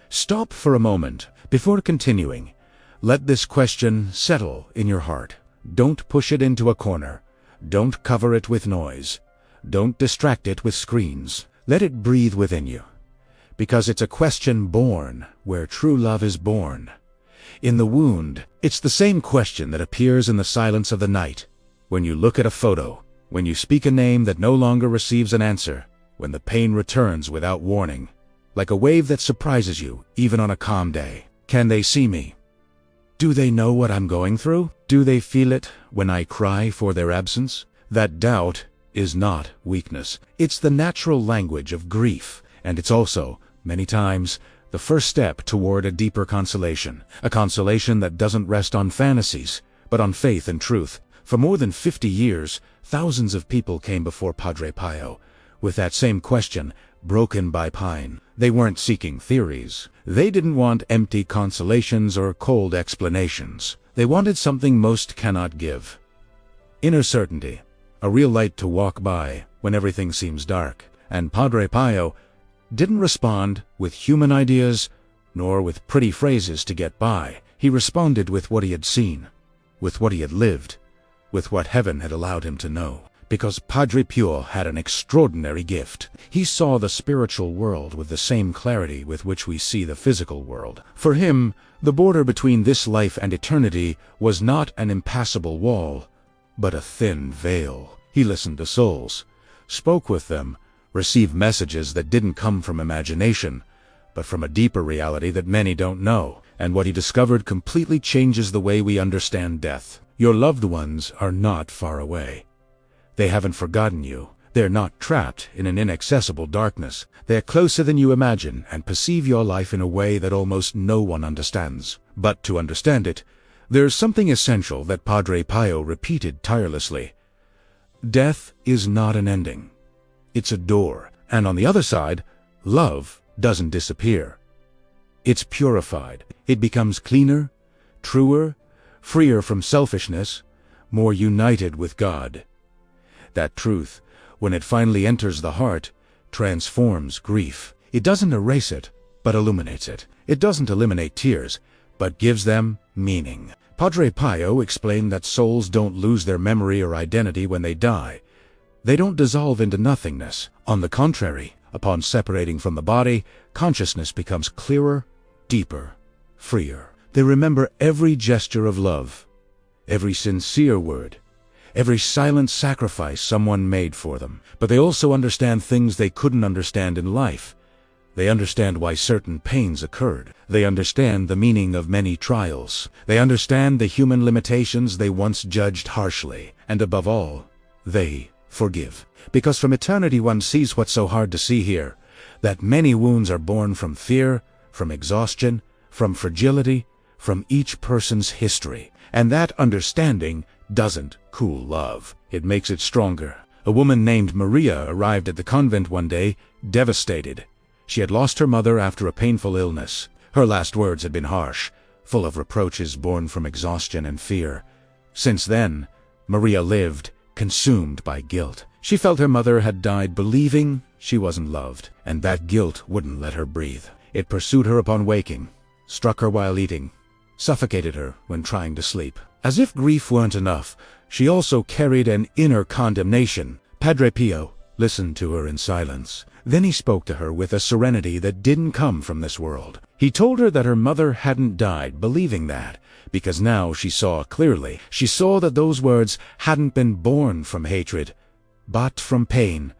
Stop for a moment before continuing. Let this question settle in your heart. Don't push it into a corner. Don't cover it with noise. Don't distract it with screens. Let it breathe within you. Because it's a question born where true love is born. In the wound, it's the same question that appears in the silence of the night. When you look at a photo, when you speak a name that no longer receives an answer, when the pain returns without warning, like a wave that surprises you, even on a calm day. Can they see me? Do they know what I'm going through? Do they feel it when I cry for their absence? That doubt is not weakness. It's the natural language of grief, and it's also, many times, the first step toward a deeper consolation. A consolation that doesn't rest on fantasies, but on faith and truth. For more than 50 years, thousands of people came before Padre Pio with that same question, broken by pain. They weren't seeking theories. They didn't want empty consolations or cold explanations. They wanted something most cannot give. Inner certainty, a real light to walk by when everything seems dark. And Padre Pio didn't respond with human ideas, nor with pretty phrases to get by. He responded with what he had seen, with what he had lived, with what heaven had allowed him to know. Because Padre Pio had an extraordinary gift. He saw the spiritual world with the same clarity with which we see the physical world. For him, the border between this life and eternity was not an impassable wall, but a thin veil. He listened to souls, spoke with them, received messages that didn't come from imagination, but from a deeper reality that many don't know. And what he discovered completely changes the way we understand death. Your loved ones are not far away. They haven't forgotten you. They're not trapped in an inaccessible darkness. They're closer than you imagine and perceive your life in a way that almost no one understands. But to understand it, there's something essential that Padre Pio repeated tirelessly. Death is not an ending. It's a door. And on the other side, love doesn't disappear. It's purified. It becomes cleaner, truer, freer from selfishness, more united with God. That truth, when it finally enters the heart, transforms grief. It doesn't erase it, but illuminates it. It doesn't eliminate tears, but gives them meaning. Padre Pio explained that souls don't lose their memory or identity when they die. They don't dissolve into nothingness. On the contrary, upon separating from the body, consciousness becomes clearer, deeper, freer. They remember every gesture of love, every sincere word, every silent sacrifice someone made for them. But they also understand things they couldn't understand in life. They understand why certain pains occurred. They understand the meaning of many trials. They understand the human limitations they once judged harshly. And above all, they forgive. Because from eternity one sees what's so hard to see here, that many wounds are born from fear, from exhaustion, from fragility, from each person's history. And that understanding doesn't cool love. It makes it stronger. A woman named Maria arrived at the convent one day, devastated. She had lost her mother after a painful illness. Her last words had been harsh, full of reproaches born from exhaustion and fear. Since then, Maria lived, consumed by guilt. She felt her mother had died believing she wasn't loved, and that guilt wouldn't let her breathe. It pursued her upon waking, struck her while eating, suffocated her when trying to sleep. As if grief weren't enough, she also carried an inner condemnation. Padre Pio listened to her in silence. Then he spoke to her with a serenity that didn't come from this world. He told her that her mother hadn't died believing that, because now she saw clearly. She saw that those words hadn't been born from hatred, but from pain,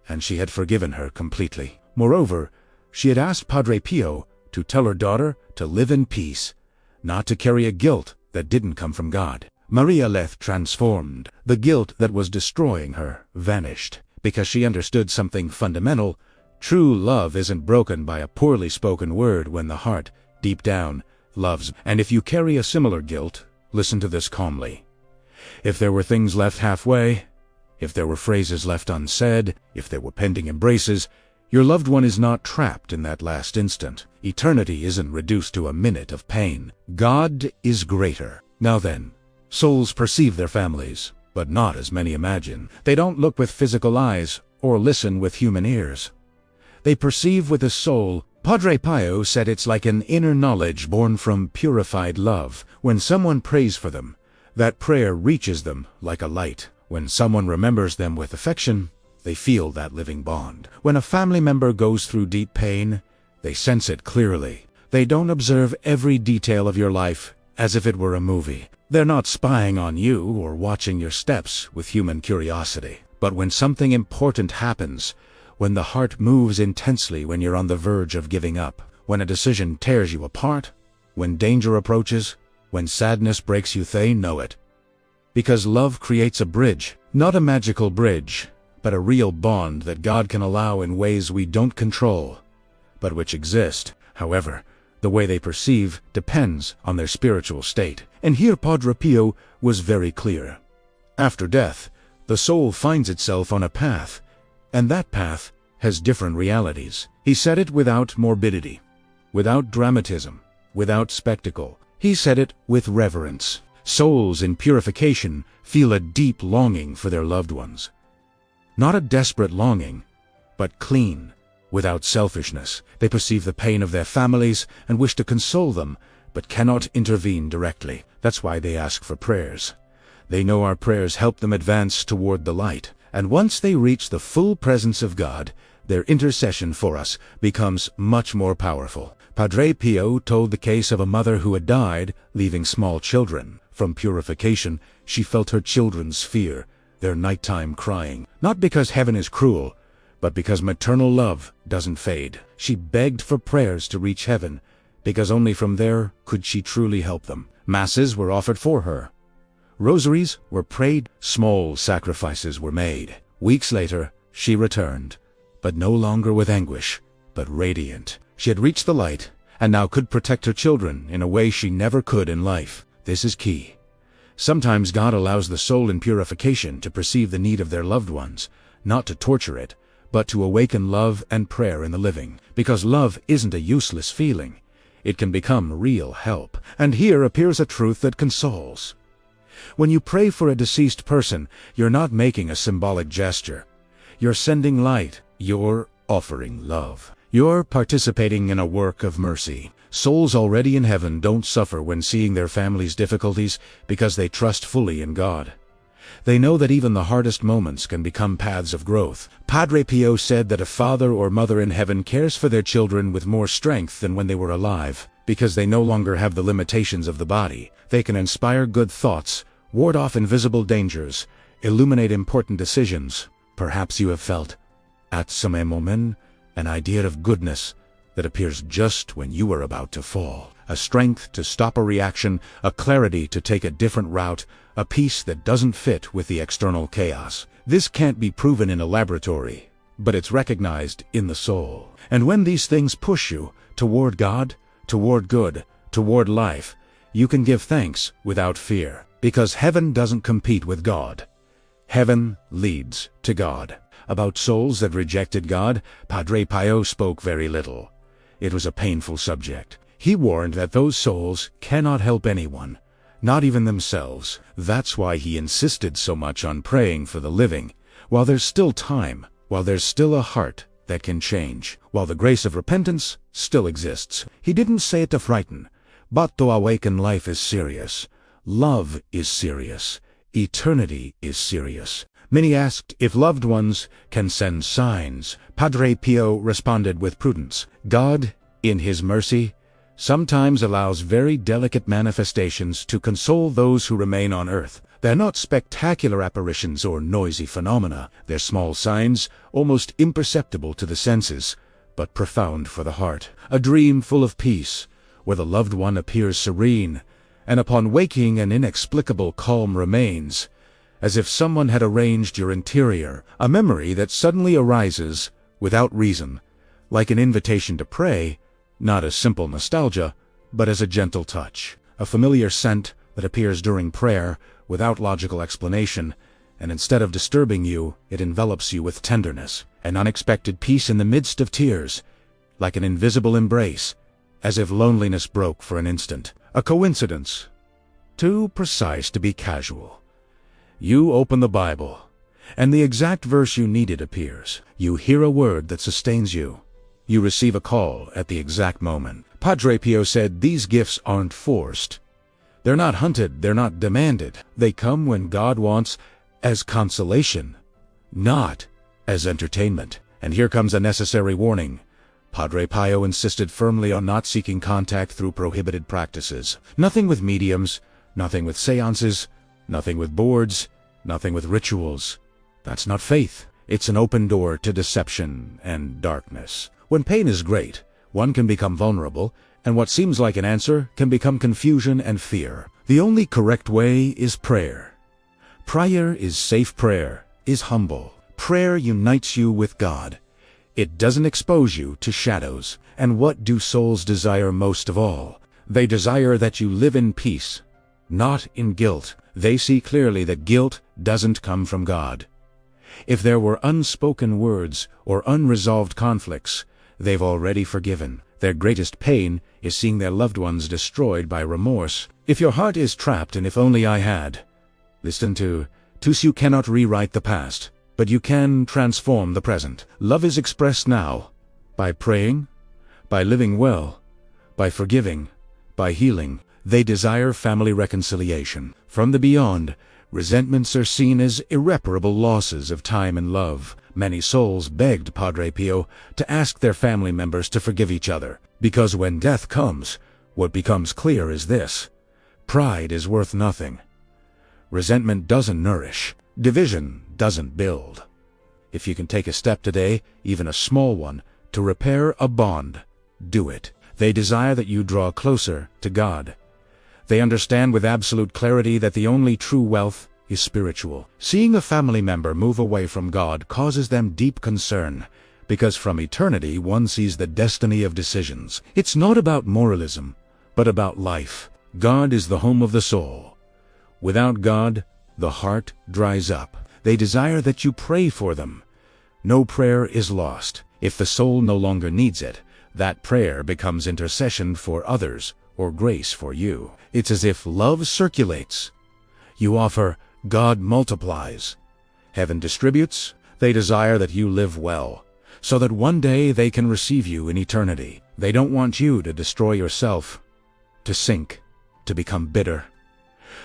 and she had forgiven her completely. Moreover, she had asked Padre Pio to tell her daughter to live in peace, not to carry a guilt that didn't come from God. Maria left transformed. The guilt that was destroying her vanished, because she understood something fundamental. True love isn't broken by a poorly spoken word when the heart, deep down, loves. And if you carry a similar guilt, listen to this calmly. If there were things left halfway, if there were phrases left unsaid, if there were pending embraces, your loved one is not trapped in that last instant. Eternity isn't reduced to a minute of pain. God is greater. Now then, souls perceive their families, but not as many imagine. They don't look with physical eyes or listen with human ears. They perceive with the soul. Padre Pio said it's like an inner knowledge born from purified love. When someone prays for them, that prayer reaches them like a light. When someone remembers them with affection, they feel that living bond. When a family member goes through deep pain, they sense it clearly. They don't observe every detail of your life as if it were a movie. They're not spying on you or watching your steps with human curiosity. But when something important happens, when the heart moves intensely when you're on the verge of giving up, when a decision tears you apart, when danger approaches, when sadness breaks you, they know it. Because love creates a bridge, not a magical bridge, but a real bond that God can allow in ways we don't control, but which exist. However, the way they perceive depends on their spiritual state. And here Padre Pio was very clear. After death, the soul finds itself on a path, and that path has different realities. He said it without morbidity, without dramatism, without spectacle. He said it with reverence. Souls in purification feel a deep longing for their loved ones. Not a desperate longing, but clean, without selfishness. They perceive the pain of their families and wish to console them, but cannot intervene directly. That's why they ask for prayers. They know our prayers help them advance toward the light. And once they reach the full presence of God, their intercession for us becomes much more powerful. Padre Pio told the case of a mother who had died, leaving small children. From purification, she felt her children's fear, their nighttime crying. Not because heaven is cruel, but because maternal love doesn't fade. She begged for prayers to reach heaven, because only from there could she truly help them. Masses were offered for her. Rosaries were prayed. Small sacrifices were made. Weeks later, she returned, but no longer with anguish, but radiant. She had reached the light, and now could protect her children in a way she never could in life. This is key. Sometimes God allows the soul in purification to perceive the need of their loved ones, not to torture it, but to awaken love and prayer in the living. Because love isn't a useless feeling. It can become real help. And here appears a truth that consoles. When you pray for a deceased person, you're not making a symbolic gesture. You're sending light. You're offering love. You're participating in a work of mercy. Souls already in heaven don't suffer when seeing their families' difficulties because they trust fully in God. They know that even the hardest moments can become paths of growth. Padre Pio said that a father or mother in heaven cares for their children with more strength than when they were alive. Because they no longer have the limitations of the body, they can inspire good thoughts, ward off invisible dangers, illuminate important decisions. Perhaps you have felt, at some moment, an idea of goodness that appears just when you are about to fall. A strength to stop a reaction, a clarity to take a different route, a peace that doesn't fit with the external chaos. This can't be proven in a laboratory, but it's recognized in the soul. And when these things push you toward God, toward good, toward life, you can give thanks without fear. Because heaven doesn't compete with God. Heaven leads to God. About souls that rejected God, Padre Pio spoke very little. It was a painful subject. He warned that those souls cannot help anyone, not even themselves. That's why he insisted so much on praying for the living, while there's still time, while there's still a heart that can change, while the grace of repentance still exists. He didn't say it to frighten, but to awaken. Life is serious. Love is serious. Eternity is serious. Many asked if loved ones can send signs. Padre Pio responded with prudence. God, in his mercy, sometimes allows very delicate manifestations to console those who remain on earth. They're not spectacular apparitions or noisy phenomena. They're small signs, almost imperceptible to the senses, but profound for the heart. A dream full of peace, where the loved one appears serene, and upon waking an inexplicable calm remains, as if someone had arranged your interior. A memory that suddenly arises without reason, like an invitation to pray, not as simple nostalgia, but as a gentle touch. A familiar scent that appears during prayer without logical explanation, and instead of disturbing you, it envelops you with tenderness. An unexpected peace in the midst of tears, like an invisible embrace, as if loneliness broke for an instant. A coincidence, too precise to be casual. You open the Bible, and the exact verse you needed appears. You hear a word that sustains you. You receive a call at the exact moment. Padre Pio said these gifts aren't forced. They're not hunted, they're not demanded. They come when God wants, as consolation, not as entertainment. And here comes a necessary warning. Padre Pio insisted firmly on not seeking contact through prohibited practices. Nothing with mediums, nothing with seances, nothing with boards, nothing with rituals. That's not faith. It's an open door to deception and darkness. When pain is great, one can become vulnerable, and what seems like an answer can become confusion and fear. The only correct way is prayer. Prayer is safe, prayer is humble. Prayer unites you with God. It doesn't expose you to shadows. And what do souls desire most of all? They desire that you live in peace, not in guilt. They see clearly that guilt doesn't come from God. If there were unspoken words or unresolved conflicts, they've already forgiven. Their greatest pain is seeing their loved ones destroyed by remorse. If your heart is trapped in "if only I had," listen to you cannot rewrite the past, but you can transform the present. Love is expressed now by praying, by living well, by forgiving, by healing. They desire family reconciliation. From the beyond, resentments are seen as irreparable losses of time and love. Many souls begged Padre Pio to ask their family members to forgive each other, because when death comes, what becomes clear is this: pride is worth nothing. Resentment doesn't nourish. Division doesn't build. If you can take a step today, even a small one, to repair a bond, do it. They desire that you draw closer to God. They understand with absolute clarity that the only true wealth is spiritual. Seeing a family member move away from God causes them deep concern, because from eternity one sees the destiny of decisions. It's not about moralism, but about life. God is the home of the soul. Without God, the heart dries up. They desire that you pray for them. No prayer is lost. If the soul no longer needs it, that prayer becomes intercession for others or grace for you. It's as if love circulates. You offer, God multiplies. Heaven distributes. They desire that you live well, so that one day they can receive you in eternity. They don't want you to destroy yourself, to sink, to become bitter.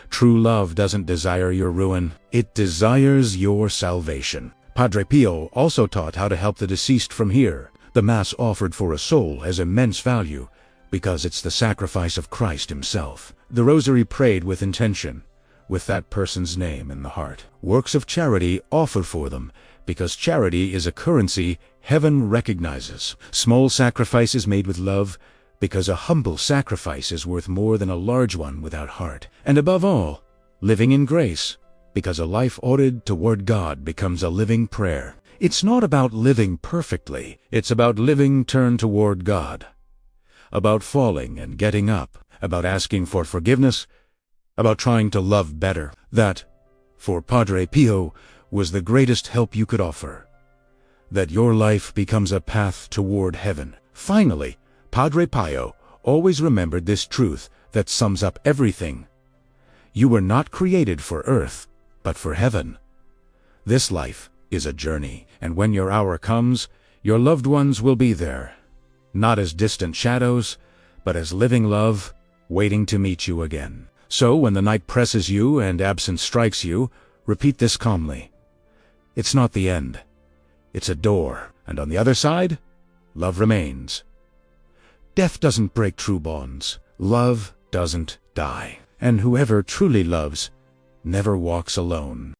True love doesn't desire your ruin. It desires your salvation. Padre Pio also taught how to help the deceased from here. The Mass offered for a soul has immense value because it's the sacrifice of Christ himself. The Rosary prayed with intention, with that person's name in the heart. Works of charity offered for them because charity is a currency heaven recognizes. Small sacrifices made with love because a humble sacrifice is worth more than a large one without heart. And above all, living in grace, because a life ordered toward God becomes a living prayer. It's not about living perfectly, it's about living turned toward God. About falling and getting up, about asking for forgiveness, about trying to love better. That, for Padre Pio, was the greatest help you could offer. That your life becomes a path toward heaven. Finally, Padre Pio always remembered this truth that sums up everything. You were not created for earth, but for heaven. This life is a journey, and when your hour comes, your loved ones will be there, not as distant shadows, but as living love, waiting to meet you again. So when the night presses you and absence strikes you, repeat this calmly. It's not the end. It's a door, and on the other side, love remains. Death doesn't break true bonds. Love doesn't die. And whoever truly loves never walks alone.